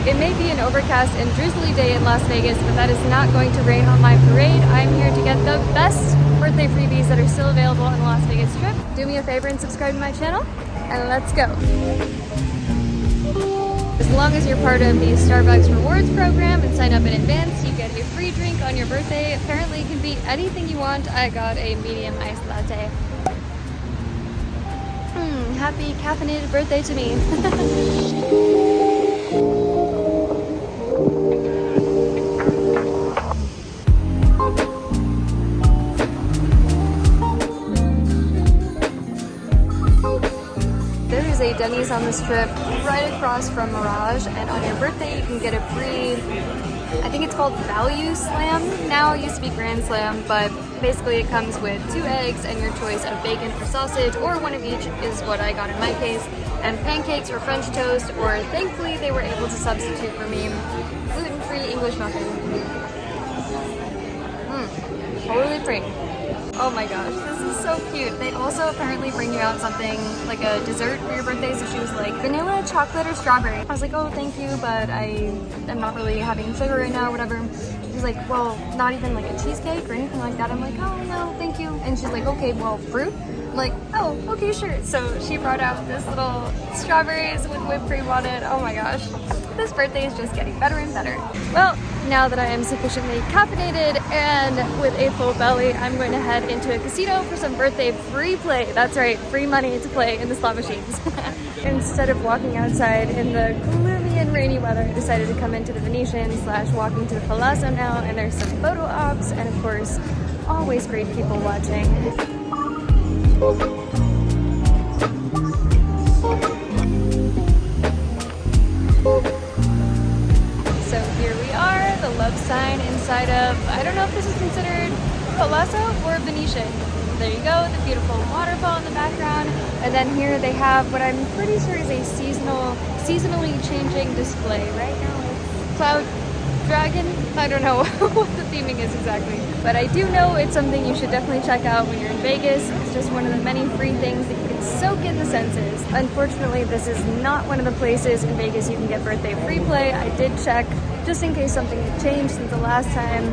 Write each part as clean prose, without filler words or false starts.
It may be an overcast and drizzly day in Las Vegas, but that is not going to rain on my parade. I'm here to get the best birthday freebies that are still available on the Las Vegas Strip. Do me a favor and subscribe to my channel, and let's go. As long as you're part of the Starbucks Rewards program and sign up in advance, you get a free drink on your birthday. Apparently, it can be anything you want. I got a medium iced latte. Happy caffeinated birthday to me. There is a Denny's on the Strip right across from Mirage, and on your birthday you can get a free, I think it's called Value Slam now. It used to be Grand Slam, but basically it comes with 2 eggs and your choice of bacon or sausage, or one of each is what I got in my case, and pancakes or French toast, or thankfully they were able to substitute for me gluten-free English muffin. Totally free. Oh my gosh, this is so cute. They also apparently bring you out something like a dessert for your birthday. So she was like, vanilla, chocolate, or strawberry. I was like, oh, thank you, but I am not really having sugar right now, whatever. She's like, well, not even like a cheesecake or anything like that. I'm like, oh no, thank you. And she's like, okay, well, fruit? I'm like, oh, okay, sure. So she brought out this little strawberries with whipped cream on it. Oh my gosh, this birthday is just getting better and better. Well, now that I am sufficiently caffeinated and with a full belly, I'm going to head into a casino for some birthday free play. That's right, free money to play in the slot machines. Instead of walking outside in the gloomy and rainy weather, I decided to come into the Venetian / walking to the Palazzo now, and there's some photo ops and of course, always great people watching. So here we are, the love sign inside of, I don't know if this is considered Palazzo or Venetian. There you go, the beautiful waterfall in the background. And then here they have what I'm pretty sure is a seasonally changing display. Right now it's Cloud Dragon. I don't know what the theming is exactly, but I do know it's something you should definitely check out when you're in Vegas. It's just one of the many free things that you can soak in the senses. Unfortunately, this is not one of the places in Vegas you can get birthday free play. I did check just in case something had changed since the last time,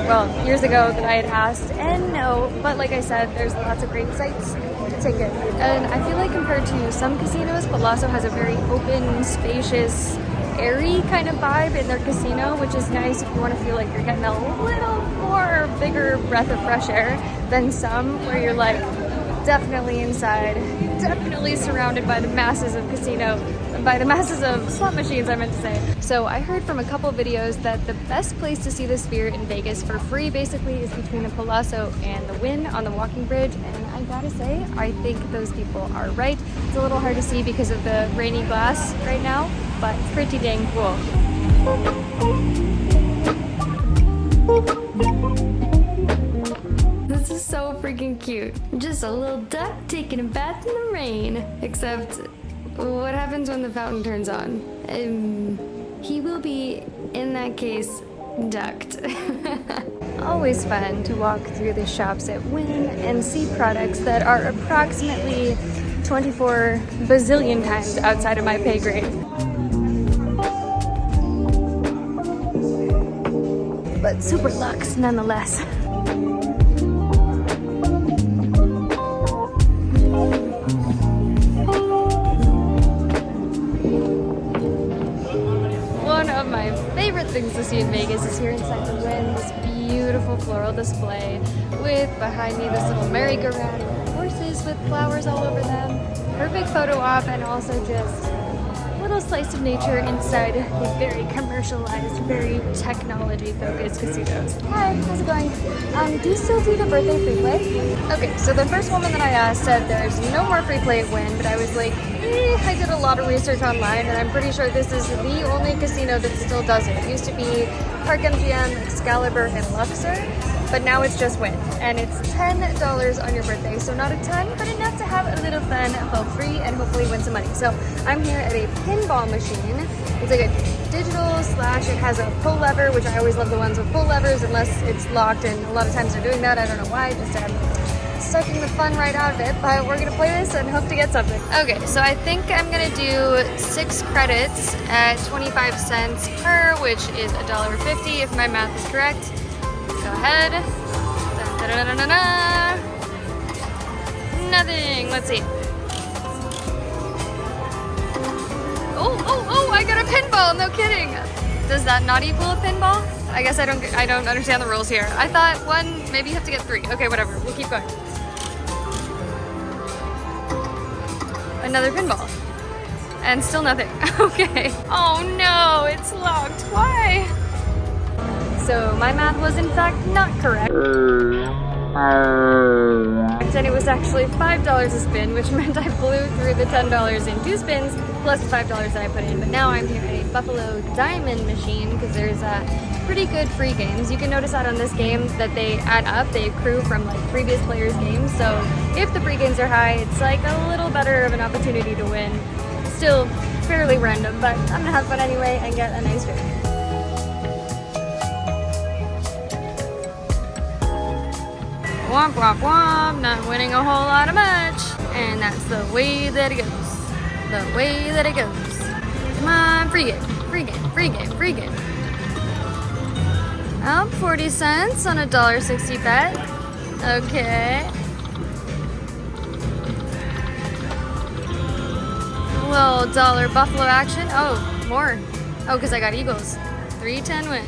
well, years ago that I had asked, and no, but like I said, there's lots of great sites to take it. And I feel like compared to some casinos, Palazzo has a very open, spacious, airy kind of vibe in their casino, which is nice if you want to feel like you're getting a little more bigger breath of fresh air than some where you're like definitely inside, definitely surrounded by the masses of slot machines, I meant to say. So I heard from a couple videos that the best place to see the Sphere in Vegas for free basically is between the Palazzo and the Wynn on the walking bridge, and I gotta say, I think those people are right. It's a little hard to see because of the rainy glass right now, but pretty dang cool. This is so freaking cute. Just a little duck taking a bath in the rain. Except, what happens when the fountain turns on? He will be, in that case, ducked. Always fun to walk through the shops at Wynn and see products that are approximately 24 bazillion times outside of my pay grade. But super luxe nonetheless. One of my favorite things to see in Vegas is here inside the Wynn, this beautiful floral display with behind me this little merry-go-round with horses with flowers all over them. Perfect photo op, and also just little slice of nature inside the very commercialized, very technology-focused casinos. Hi, how's it going? Do you still do the birthday free play? Okay, so the first woman that I asked said there's no more free play at Wynn, but I was like, I did a lot of research online, and I'm pretty sure this is the only casino that still does it. It used to be Park MGM, Excalibur, and Luxor, but now it's just Wynn, and it's $10 on your birthday, so not a ton, but enough to have a little fun for free and hopefully win some money. So I'm here at a pinball machine. It's like a digital slash, it has a pull lever, which I always love the ones with pull levers unless it's locked, and a lot of times they're doing that. I don't know why, just sucking the fun right out of it, but we're gonna play this and hope to get something. Okay, so I think I'm gonna do 6 credits at 25 cents per, which is $1.50 if my math is correct. Go ahead. Da, da, da, da, da, da. Nothing. Let's see. Oh, I got a pinball, no kidding. Does that not equal a pinball? I guess I don't understand the rules here. I thought 1, maybe you have to get 3. Okay, whatever, we'll keep going. Another pinball. And still nothing. Okay. Oh no, it's locked. Why? So my math was in fact not correct. And it was actually $5 a spin, which meant I blew through the $10 in 2 spins, plus the $5 that I put in. But now I'm here at a Buffalo Diamond machine because there's pretty good free games. You can notice that on this game that they add up, they accrue from like previous players' games. So if the free games are high, it's like a little better of an opportunity to win. Still fairly random, but I'm gonna have fun anyway and get a nice drink. Womp womp womp, not winning a whole lot of much. And that's the way that it goes. The way that it goes. Come on, free game, free game, free game, free game. Oh, 40 cents on a $1.60 bet. Okay. A little dollar Buffalo action. Oh, more. Oh, because I got Eagles. 310 win.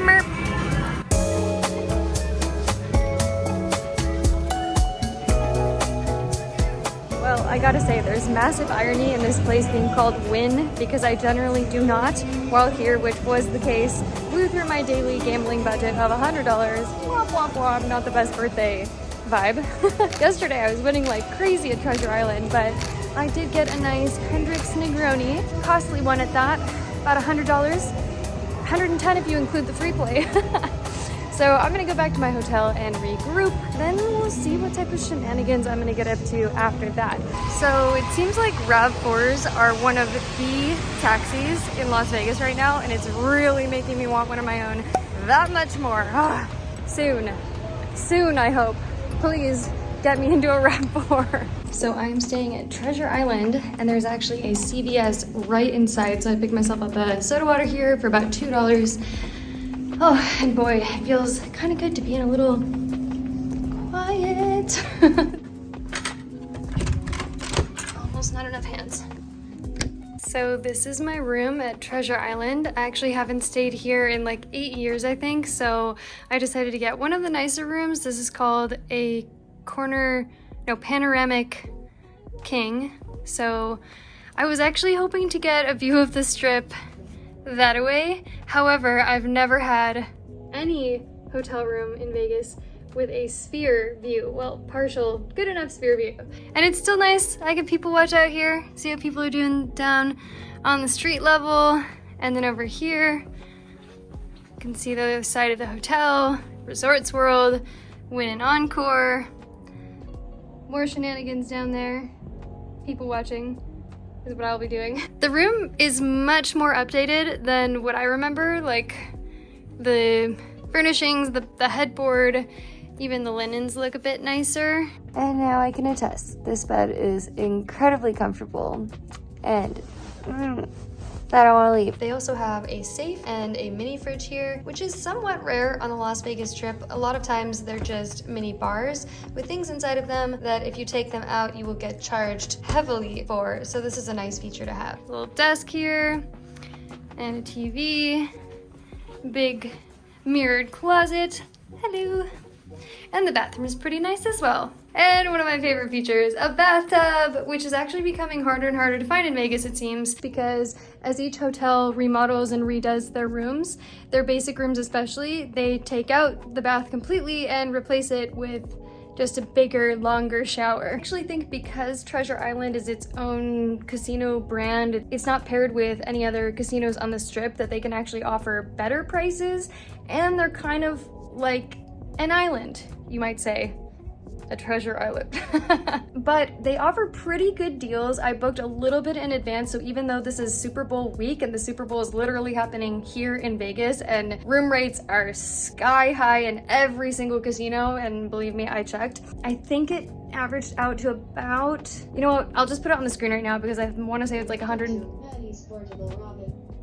Merp. Well, I gotta say, there's massive irony in this place being called Win because I generally do not, while here, which was the case, blew through my daily gambling budget of $100. Womp womp womp, not the best birthday vibe. Yesterday I was winning like crazy at Treasure Island, but I did get a nice Hendrix Negroni, costly one at that, about $100. 110 if you include the FreePlay. So I'm gonna go back to my hotel and regroup, then we'll see what type of shenanigans I'm gonna get up to after that. So it seems like RAV4s are one of the taxis in Las Vegas right now, and it's really making me want one of my own that much more. Soon I hope. Please get me into a RAV4. So I'm staying at Treasure Island, and there's actually a CVS right inside, so I picked myself up a soda water here for about $2. Oh, and boy, it feels kind of good to be in a little quiet. Almost not enough hands. So this is my room at Treasure Island. I actually haven't stayed here in like 8 years, I think, so I decided to get one of the nicer rooms. This is called a panoramic king. So I was actually hoping to get a view of the strip that away. However, I've never had any hotel room in Vegas with a sphere view. Well, partial, good enough sphere view. And it's still nice. I can people watch out here, see what people are doing down on the street level. And then over here, you can see the other side of the hotel, Resorts World, Win and Encore. More shenanigans down there. People watching is what I'll be doing. The room is much more updated than what I remember, like the furnishings, the headboard, even the linens look a bit nicer. And now I can attest, this bed is incredibly comfortable and I don't want to leave. They also have a safe and a mini fridge here, which is somewhat rare on the Las Vegas Strip. A lot of times they're just mini bars with things inside of them that if you take them out, you will get charged heavily for. So this is a nice feature to have. A little desk here and a TV, big mirrored closet. Hello. And the bathroom is pretty nice as well. And one of my favorite features, a bathtub, which is actually becoming harder and harder to find in Vegas, it seems, because as each hotel remodels and redoes their rooms, their basic rooms especially, they take out the bath completely and replace it with just a bigger, longer shower. I actually think because Treasure Island is its own casino brand, it's not paired with any other casinos on the Strip, that they can actually offer better prices, and they're kind of like an island, you might say. a treasure island. But they offer pretty good deals. I booked a little bit in advance, so even though this is Super Bowl week and the Super Bowl is literally happening here in Vegas and room rates are sky high in every single casino, and believe me, I checked, I think it averaged out to about, you know what, I'll just put it on the screen right now because I want to say it's like 100.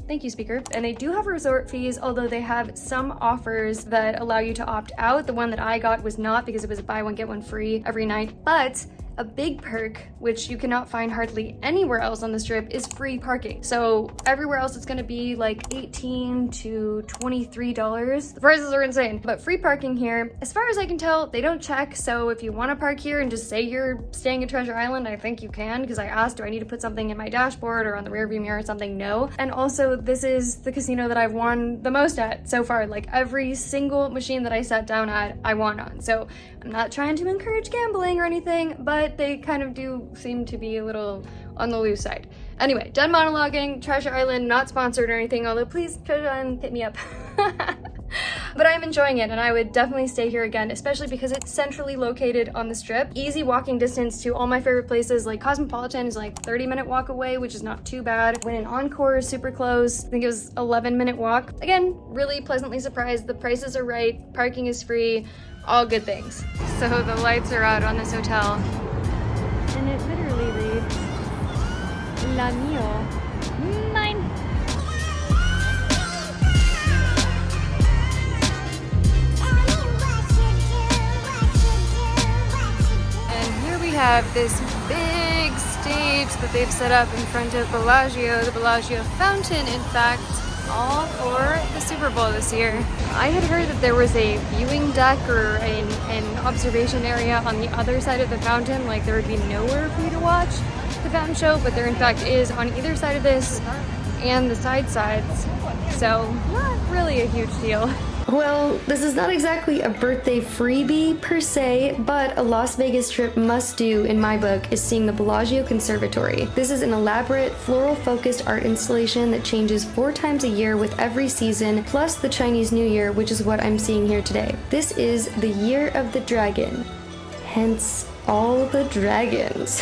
Thank you, speaker. And they do have resort fees, although they have some offers that allow you to opt out. The one that I got was not, because it was a buy one get one free every night. But a big perk, which you cannot find hardly anywhere else on the strip, is free parking. So everywhere else it's gonna be like $18 to $23. The prices are insane, but free parking here, as far as I can tell, they don't check. So if you wanna park here and just say you're staying at Treasure Island, I think you can, because I asked, do I need to put something in my dashboard or on the rearview mirror or something? No. And also, this is the casino that I've won the most at so far. Like every single machine that I sat down at, I won on. So I'm not trying to encourage gambling or anything, but they kind of do seem to be a little on the loose side. Anyway, done monologuing. Treasure Island, not sponsored or anything, although please, Treasure Island, hit me up. But I'm enjoying it, and I would definitely stay here again, especially because it's centrally located on the strip. Easy walking distance to all my favorite places, like Cosmopolitan is like 30-minute walk away, which is not too bad. When an Encore is super close, I think it was 11-minute walk. Again, really pleasantly surprised. The prices are right, parking is free, all good things. So the lights are out on this hotel, and it literally reads, La Mio, mine. Have this big stage that they've set up in front of Bellagio, the Bellagio fountain, in fact, all for the Super Bowl this year. I had heard that there was a viewing deck or an observation area on the other side of the fountain, like there would be nowhere for you to watch the fountain show, but there in fact is on either side of this and the sides. So not really a huge deal. Well, this is not exactly a birthday freebie per se, but a Las Vegas trip must-do in my book is seeing the Bellagio Conservatory. This is an elaborate, floral-focused art installation that changes 4 times a year with every season, plus the Chinese New Year, which is what I'm seeing here today. This is the Year of the Dragon, hence all the dragons.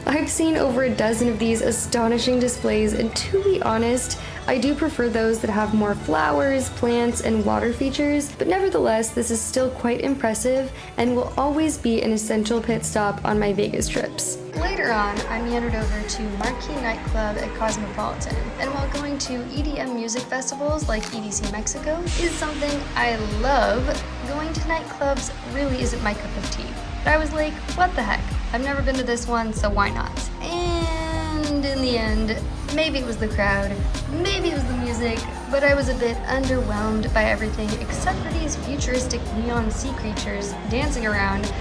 I've seen over a dozen of these astonishing displays, and to be honest, I do prefer those that have more flowers, plants, and water features, but nevertheless, this is still quite impressive and will always be an essential pit stop on my Vegas trips. Later on, I meandered over to Marquee Nightclub at Cosmopolitan, and while going to EDM music festivals like EDC Mexico is something I love, going to nightclubs really isn't my cup of tea. But I was like, what the heck? I've never been to this one, so why not? And in the end, maybe it was the crowd, maybe it was the music, but I was a bit underwhelmed by everything except for these futuristic neon sea creatures dancing around.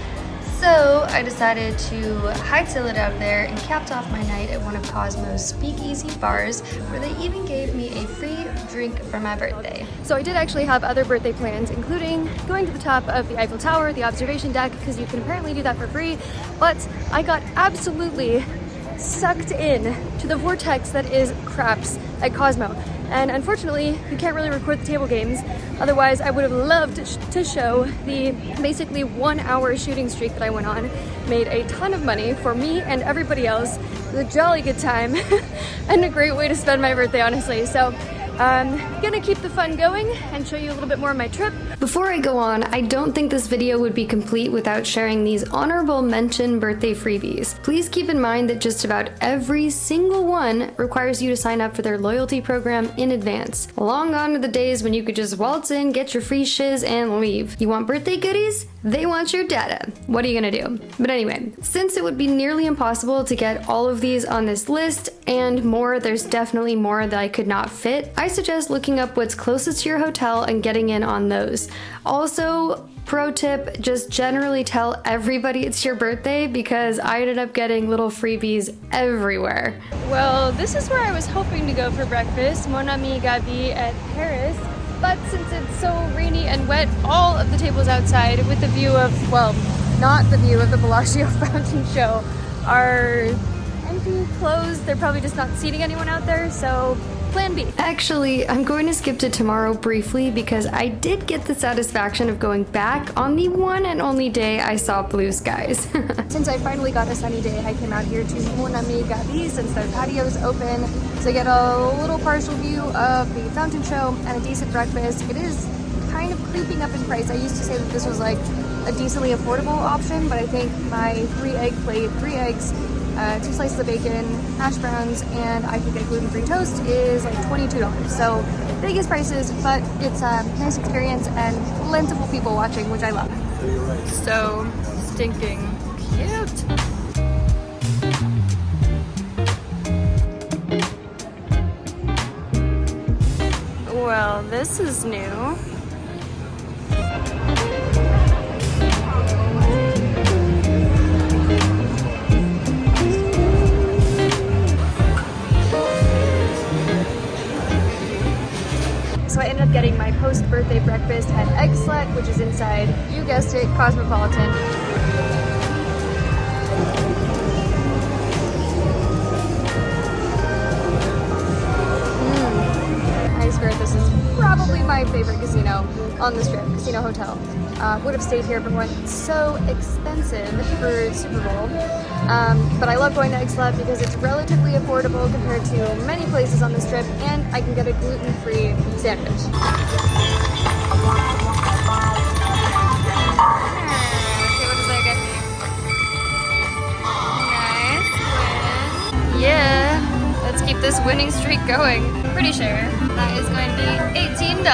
So I decided to hightail it out of there and capped off my night at one of Cosmo's speakeasy bars, where they even gave me a free drink for my birthday. So I did actually have other birthday plans, including going to the top of the Eiffel Tower, the observation deck, because you can apparently do that for free, but I got absolutely sucked in to the vortex that is craps at Cosmo. And unfortunately, you can't really record the table games. Otherwise, I would have loved to show the basically 1 hour shooting streak that I went on. Made a ton of money for me and everybody else. It was a jolly good time and a great way to spend my birthday, honestly. So I'm gonna keep the fun going and show you a little bit more of my trip. Before I go on, I don't think this video would be complete without sharing these honorable mention birthday freebies. Please keep in mind that just about every single one requires you to sign up for their loyalty program in advance. Long gone are the days when you could just waltz in, get your free shiz, and leave. You want birthday goodies? They want your data. What are you gonna do? But anyway, since it would be nearly impossible to get all of these on this list, and more, there's definitely more that I could not fit, I suggest looking up what's closest to your hotel and getting in on those. Also, pro tip, just generally tell everybody it's your birthday, because I ended up getting little freebies everywhere. Well, this is where I was hoping to go for breakfast, Mon Ami Gabi at Paris. But since it's so rainy and wet, all of the tables outside with the view of, well, not the view of the Bellagio fountain show, are empty, closed. They're probably just not seating anyone out there, so plan B. Actually, I'm going to skip to tomorrow briefly because I did get the satisfaction of going back on the one and only day I saw blue skies. Since I finally got a sunny day, I came out here to Mon Ami Gabi since their patio is open to get a little partial view of the fountain show and a decent breakfast. It is kind of creeping up in price. I used to say that this was like a decently affordable option, but I think my 3-egg plate, 3 eggs, 2 slices of bacon, hash browns, and I could get gluten-free toast is like $22. So biggest prices, but it's a nice experience and plentiful people watching, which I love. So stinking cute. Well, this is new. So I ended up getting my post-birthday breakfast at EggSlut, which is inside, you guessed it, Cosmopolitan. I swear this is probably my favorite casino on the Strip, casino hotel. Would have stayed here, but went so expensive for Super Bowl. But I love going to EggSlut because it's relatively affordable compared to many places on the Strip, and I can get a gluten-free sandwich. Okay, what does that get me? Nice win. Yeah, let's keep this winning streak going. Pretty sure that is going to be $18.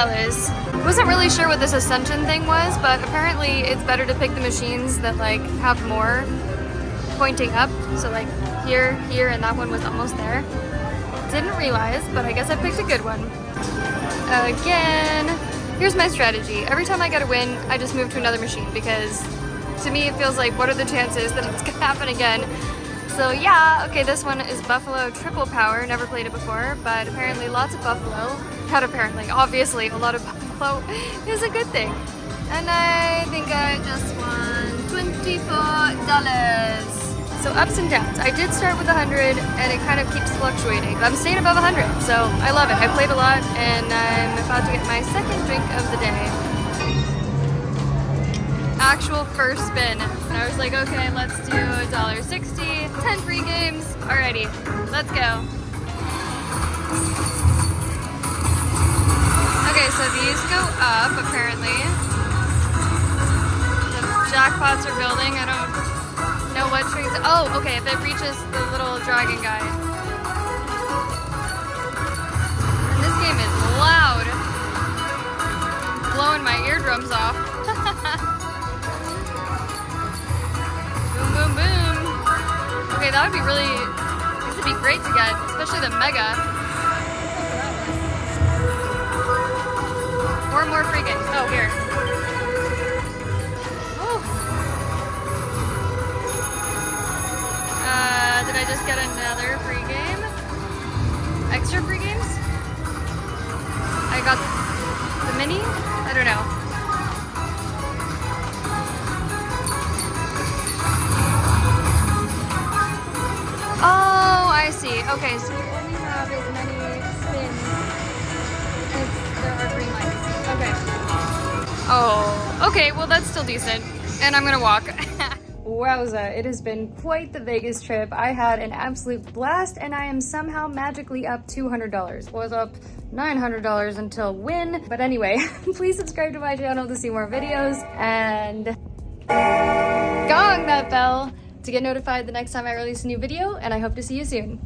Wasn't really sure what this ascension thing was, but apparently it's better to pick the machines that like have more pointing up. So like here, here, and that one was almost there. Didn't realize, but I guess I picked a good one. Again, here's my strategy. Every time I get a win, I just move to another machine because to me it feels like what are the chances that it's gonna happen again? So yeah, okay, this one is Buffalo Triple Power. Never played it before, but apparently lots of Buffalo. Not apparently, obviously a lot of Buffalo is a good thing. And I think I just won $24. So ups and downs. I did start with 100 and it kind of keeps fluctuating. I'm staying above 100, so I love it. I played a lot and I'm about to get my second drink of the day. Actual first spin. And I was like, okay, let's do $1.60, 10 free games. Alrighty, let's go. Okay, so these go up apparently. The jackpots are building. I don't know what strings. Oh, okay, if it reaches the little dragon guy. And this game is loud. Blowing my eardrums off. Boom, boom, boom. Okay, that would be really, this would be great to get, especially the mega. More and more free games. Oh, here. Did I just get another free game? Extra free games? I got the mini? I don't know. Oh, I see. Okay, so you only have as many spins as there are green lights. Okay. Oh, okay, well that's still decent. And I'm gonna walk. Wowza, it has been quite the Vegas trip. I had an absolute blast and I am somehow magically up $200. Was up $900 until win. But anyway, please subscribe to my channel to see more videos and gong that bell to get notified the next time I release a new video, and I hope to see you soon.